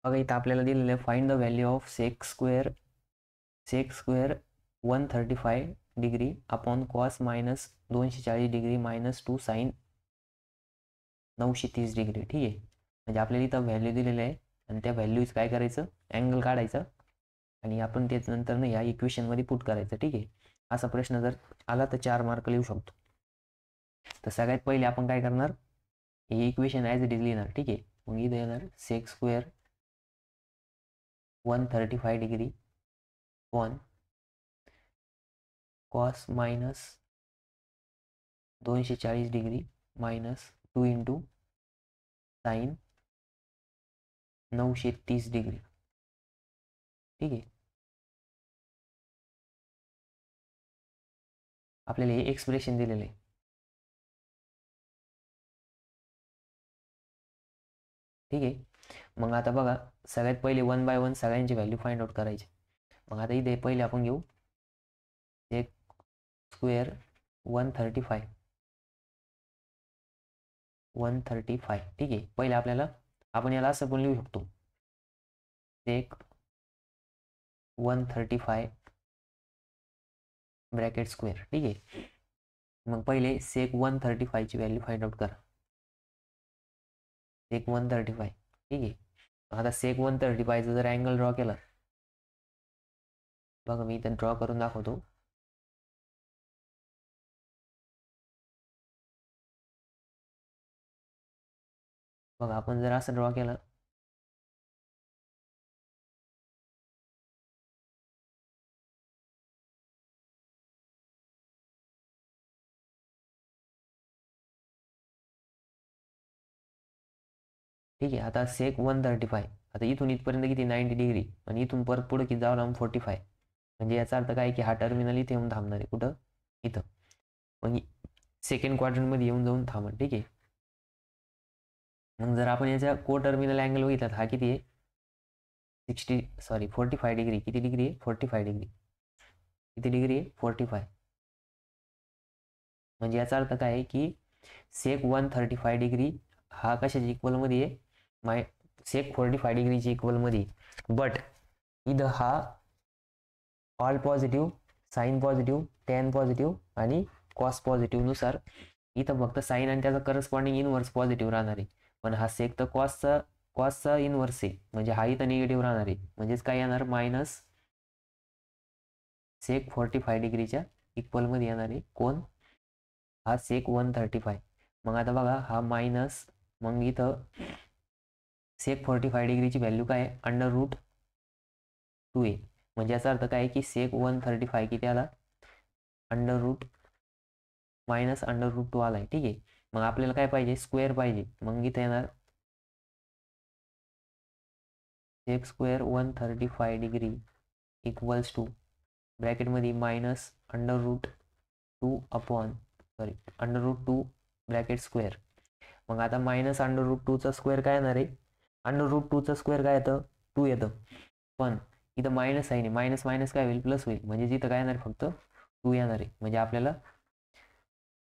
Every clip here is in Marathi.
बघा इथं आपल्याला दिलेलं आहे find the value of sec square 135 degree upon cos minus 240 degree minus 2 sine 930 degree. ठीक आहे, म्हणजे आपल्याला इथं व्हॅल्यू दिलेलं आहे आणि त्या व्हॅल्यूज काय करायचं, अँगल काढायचं आणि आपण तेच नंतर ना या इक्वेशनमध्ये पुट करायचं. ठीक आहे, असा प्रश्न जर आला तर 4 मार्क लिहू शकतो. तर सगळ्यात पहिले आपण काय करणार, हे इक्वेशन ॲज इट इज लिहिणार. ठीक आहे, मग इथं येणार sec square 135 degree upon cos minus 240 degree minus 2 into sine 930 degree. ठीक आहे, आपल्याला हे एक्सप्रेशन दिलेलं आहे. ठीक आहे, मग आता बघा सगळ्यात पहिले 1 बाय 1 सगळ्यांची व्हॅल्यू फाइंड आउट करायची. मग आता इथे पहिले आपण घेऊ एक स्क्वेअर 135. ठीक आहे, पहिले आपल्याला आपण याला असं पण लिहू शकतो सेक 135 ब्रॅकेट स्क्वेअर. ठीक आहे, मग पहिले सेक 135 ची व्हॅल्यू फाइंड आउट करा. सेक 135. ठीक आहे, आता सेक 135 चा जर अँगल ड्रॉ केला, बघा मी इथं ड्रॉ करून दाखवतो. बघा आपण जर असं ड्रॉ केलं, ठीक आहे, आता सेक 135, आता इथून इथपर्यंत किती 90 डिग्री आणि इथून परत पुढे किती जावं लागून 45. म्हणजे याचा अर्थ काय की हा टर्मिनल इथे येऊन थांबणार आहे. कुठं? इथं. मग सेकंड क्वाड्रंटमध्ये येऊन जाऊन थांबणार. ठीक आहे, मग जर आपण याच्या को टर्मिनल अँगल बघितला, हा किती आहे 45 डिग्री. किती डिग्री आहे 45 डिग्री. किती डिग्री आहे 45. म्हणजे याचा अर्थ काय आहे की सेक 135 डिग्री हा कशाच्या इक्वलमध्ये आहे, सेक 45 डिग्रीच्या इक्वलमध्ये. बट इथं हा all positive, sine positive, tan positive आणि कॉस पॉझिटिव्ह नुसार इथं फक्त साईन आणि त्याचा करस्पॉन्डिंग इनवर्स पॉझिटिव्ह राहणार आहे. पण हा सेक तर कॉसचा इनवर्स आहे, म्हणजे हा इथं निगेटिव्ह राहणार आहे. म्हणजेच काय येणार मायनस सेक 45 डिग्रीच्या इक्वलमध्ये येणार आहे कोण, हा सेक 135. मग आता बघा हा मायनस, मग इथं सेक 45 डिग्रीची व्हॅल्यू काय आहे √2a. म्हणजे याचा अर्थ काय की सेक 135 किती आला मायनस √2 आलाय. ठीक आहे, मग आपल्याला काय पाहिजे स्क्वेअर पाहिजे. मग इथे येणार sec square 135 degree equals to ब्रॅकेटमध्ये मायनस √2 ब्रॅकेट स्क्वेअर. मग आता मायनस √2चा स्क्वेअर काय येणार आहे, √2चा स्क्वेअर काय येतं 2 येतं. पण इथं मायनस आहे, मायनस मायनस काय होईल प्लस होईल. म्हणजे इथं काय येणार फक्त 2 येणार आहे. म्हणजे आपल्याला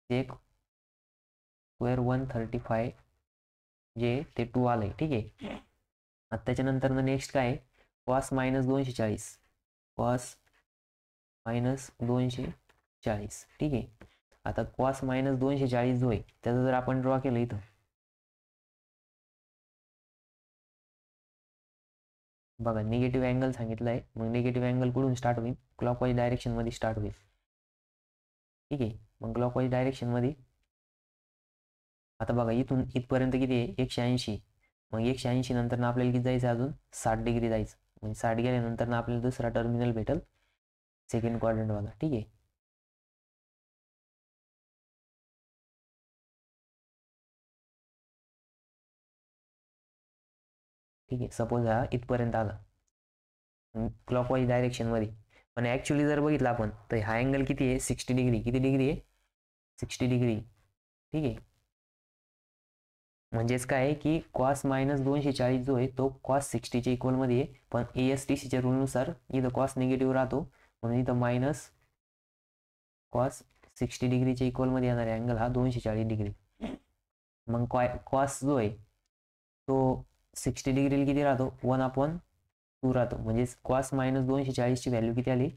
सेक स्क्वेअर 135 जे ते 2 आलंय. ठीक आहे, आता त्याच्यानंतर नेक्स्ट काय आहे कॉस मायनस 240. Cos minus 240. ठीक आहे, आता कॉस मायनस 240 जो आहे त्याचा जर आपण ड्रॉ केलं इथं, बघा निगेटिव्ह अँगल सांगितलं आहे. मग निगेटिव्ह अँगल कुठून स्टार्ट होईल, क्लॉकवाईज डायरेक्शनमध्ये स्टार्ट होईल. ठीक आहे, मग क्लॉकवाईज डायरेक्शनमध्ये आता बघा इथून इथपर्यंत किती आहे 180. मग 180 नंतर ना आपल्याला किती जायचं अजून 60 डिग्री जायचं. म्हणजे 60 गेल्यानंतर ना आपल्याला दुसरा टर्मिनल भेटेल सेकंड क्वाड्रंटवाला. ठीक आहे, ठीक आहे, सपोज हा इथपर्यंत आला क्लॉकवाईज डायरेक्शनमध्ये. पण ॲक्च्युली जर बघितलं आपण तर हा अँगल किती आहे 60 डिग्री. किती डिग्री आहे 60 डिग्री. ठीक आहे, म्हणजेच काय आहे की कॉस मायनस 240 जो आहे तो कॉस 60च्या इक्वलमध्ये आहे. पण ASTCच्या रूलनुसार इथं कॉस निगेटिव्ह राहतो, म्हणून इथं मायनस कॉस 60 डिग्रीच्या इक्वलमध्ये येणार आहे अँगल हा 240 डिग्री. मग कॉस जो आहे तो 60 डिग्रीला किती राहतो 1/2 राहतो. म्हणजे कॉस मायनस 240ची व्हॅल्यू किती आली,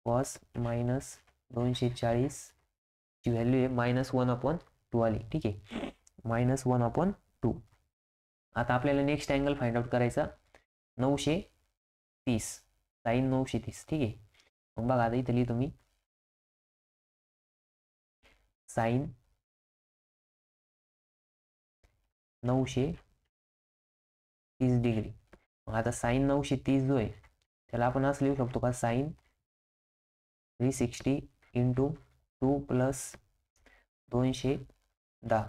कॉस मायनस 240 ची व्हॅल्यू आहे -1/2 आली. ठीक आहे, -1/2. आता आपल्याला नेक्स्ट अँगल फाइंड आउट करायचा 930, साईन 930. ठीक आहे, मग बघा आता इथे लिहितो मी साईन 930 डिग्री. आता साईन 930 जो आहे त्याला आपण असं लिहू शकतो का, साईन 360 इंटू 2 प्लस 210.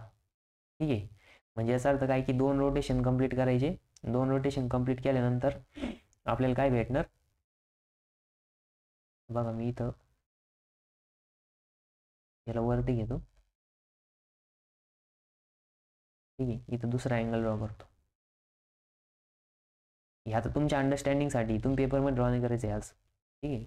ठीक आहे, म्हणजे याचा अर्थ काय की 2 रोटेशन कंप्लीट करायचे. 2 रोटेशन कंप्लीट केल्यानंतर आपल्याला काय भेटणार बघा, मी इथं याला वरती घेतो. ठीक आहे, इथं दुसरा अँगल ड्रॉ करतो. ह्या तर तुमच्या अंडरस्टँडिंगसाठी तुम्ही पेपरमध्ये ड्रॉ नाही करायचे आज. ठीक आहे,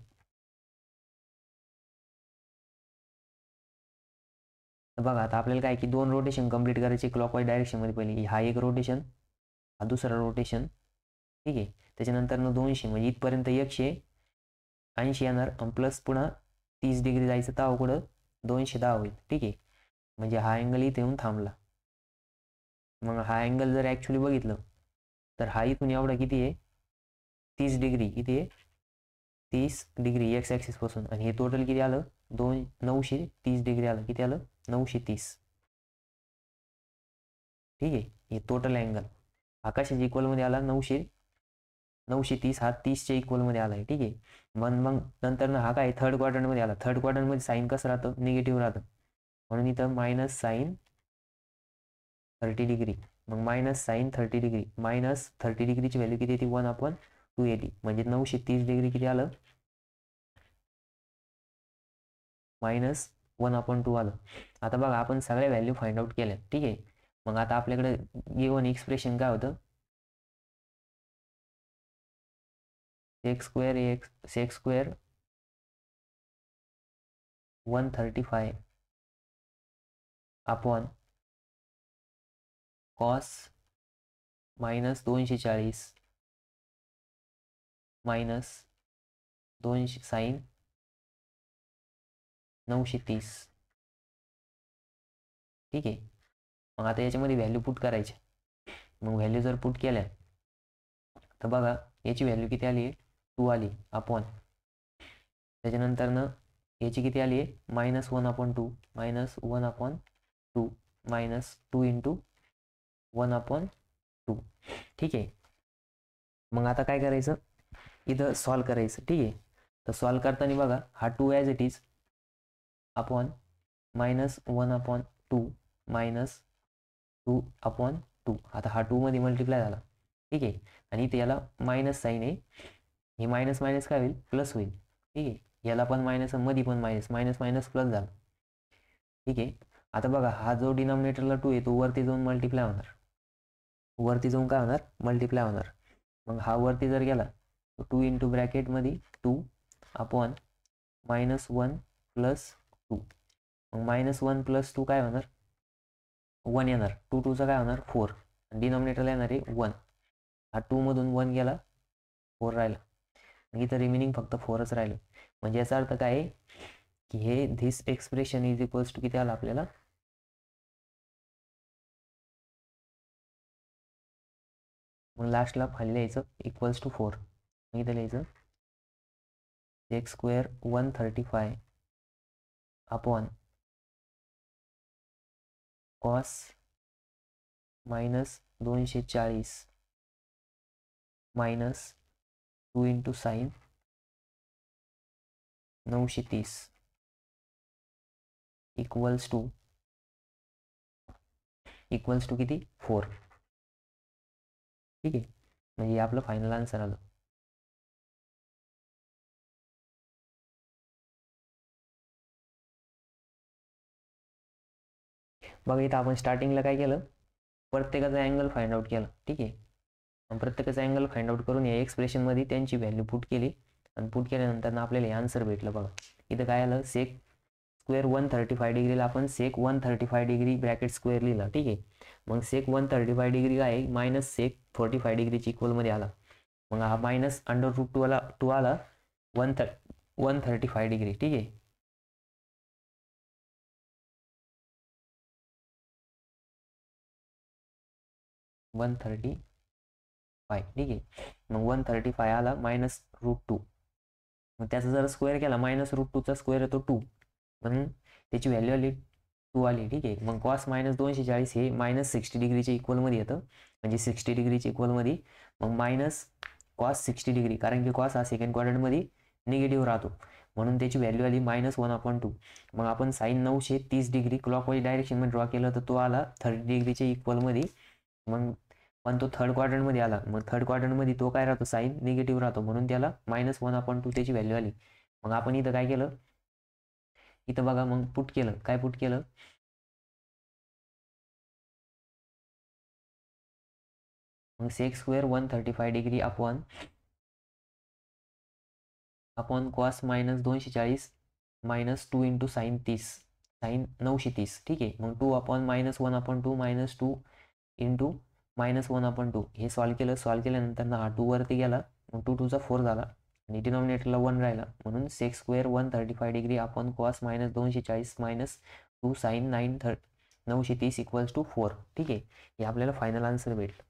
बघा आता आपल्याला काय की 2 रोटेशन कंप्लीट करायचे क्लॉकवाईज डायरेक्शनमध्ये. पहिले हा एक रोटेशन, हा दुसरा रोटेशन. ठीक आहे, त्याच्यानंतर 200 म्हणजे इथपर्यंत 180 येणार, प्लस पुन्हा 30 डिग्री जायचं तर कुठं 210 होईल. ठीक आहे, म्हणजे हा अँगल इथे येऊन थांबला. मग हा अँगल जर ॲक्च्युली बघितलं तर हा इथून एवढा किती आहे 30 डिग्री. किती आहे 30 डिग्री एक्स ॲक्सिस पासून, आणि हे टोटल किती आलं 930 डिग्री आलं. किती आलं 930. ठीक आहे, हे टोटल अँगल आकाशाच्या इक्वलमध्ये आला 930 हा 30च्या इक्वलमध्ये आला आहे. ठीक आहे, मग नंतर हा काय थर्ड क्वाड्रंटमध्ये आला. थर्ड क्वाड्रंटमध्ये साईन कसं राहतं, निगेटिव्ह राहतं, म्हणून इथं मायनस साईन 30 डिग्री. मग minus sine 30 degree, minus 30 डिग्रीची value किती येते 1/2 येते. म्हणजे 930 डिग्री किती आलं -1/2 आलं. आता बघा आपण सगळ्या व्हॅल्यू फाइंड आउट केल्या. ठीक आहे, मग आता आपल्याकडे गिव्हन एक्सप्रेशन काय होतं, sec square 135 upon cos -240 minus 200 sine 930. ठीक आहे, मग आता याच्यामध्ये व्हॅल्यू पुट करायची. मग व्हॅल्यू जर पुट केल्या तर बघा याची व्हॅल्यू किती आली आहे 2 आली, अपॉन त्याच्यानंतरनं याची किती आली आहे -1/2 -2 इंटू 1/2. ठीक आहे, मग आता काय करायचं इथं सॉल्व करायचं. ठीक आहे, तर सॉल्व करताना बघा हा 2 ॲज इट इज अपॉन -1/2 -2/2. आता हा 2 मध्ये मल्टिप्लाय झाला. ठीक आहे, आणि इथे याला मायनस साईन आहे, हे मायनस मायनस काय होईल प्लस होईल. ठीक आहे, याला पण मायनस, मध्ये पण मायनस, मायनस मायनस प्लस झालं. ठीक आहे, आता बघा हा जो डिनॉमिनेटरला 2 आहे तो वरती जाऊन मल्टिप्लाय होणार. वरती जाऊन काय होणार मल्टिप्लाय होणार. मग हा वरती जर गेला तर 2 इंटू ब्रॅकेटमध्ये 2 अपॉन -1 प्लस 2. मग -1 प्लस 2 काय होणार 1 येणार. 2 2चा काय होणार 4, डिनॉमिनेटरला येणार आहे 1. हा 2 मधून 1 गेला 4 राहिला, इथं रिमेनिंग फक्त 4च राहिलं. म्हणजे याचा अर्थ काय आहे की हे this expression is equals to किती आलं आपल्याला मग लास्टला खाली लिहायचं इक्वल्स टू 4. मग इथं लिहायचं sec square 135 upon cos -240 minus 2 into sine 930 equals to किती 4. ठीक आहे, म्हणजे आपलं फायनल आन्सर आलं. बघा इथं आपण स्टार्टिंगला काय केलं प्रत्येकाचा अँगल फाइंड आउट केला. ठीक आहे, प्रत्येकाचा अँगल फाइंड आउट करून या एक्सप्रेशनमध्ये त्यांची व्हॅल्यू पुट केली, आणि पुट केल्यानंतर आपल्याला हे आन्सर भेटलं. बघा इथं काय आलं sec स्क्वेअर 135 डिग्रीला आपण सेक 135 डिग्री ब्रॅकेट स्क्वेअर लिहिला, ठीक आहे. मग सेक 135 डिग्री काय आहे, मायनस सेक 45 डिग्रीच्या इक्वलमध्ये आला. मग हा मायनस अंडर रूट टू आला 135 डिग्री, ठीक आहे. वन 35, ठीक आहे. मग 135 आला मायनस रूट 2. मग त्याचा जर स्क्वेअर केला मायनस रूट 2चा स्क्वेअर येतो 2, म्हणून त्याची व्हॅल्यू आली 2 आली, ठीक आहे. मग कॉस मायनस 240 हे मायनस 60 डिग्रीच्या इक्वलमध्ये येतं, म्हणजे 60 डिग्रीच्या इक्वलमध्ये. मग मायनस कॉस 60 डिग्री, कारण की कॉस हा सेकंड क्वाड्रंटमध्ये निगेटिव्ह राहतो, म्हणून त्याची व्हॅल्यू आली -1/2. मग आपण साईन 930 डिग्री क्लॉकवाईज डायरेक्शनमध्ये ड्रॉ केलं तर तो आला 30 डिग्रीच्या इक्वलमध्ये. मग पण तो थर्ड क्वाड्रंटमध्ये आला, मग थर्ड क्वाड्रंटमध्ये तो काय राहतो, साईन निगेटिव्ह राहतो, म्हणून त्याला -1/2 त्याची व्हॅल्यू आली. मग आपण इथं काय केलं, इथं बघा, मग पुट केलं. काय पुट केलं, मग sec square 135 degree upon cos minus 240 minus 2 into sine 930, ठीक आहे. मग 2/-1/2 -2 इंटू -1/2 हे सॉल्व केल्यानंतर हा 2 वरती गेला, मग 2 2 4 झाला आणि डिनॉमिनेटरला 1 राहिला, म्हणून sec square 135 degree upon cos minus 240 minus 2 sine 930 equals to 4, ठीक आहे. हे आपल्याला फायनल आन्सर भेटलं.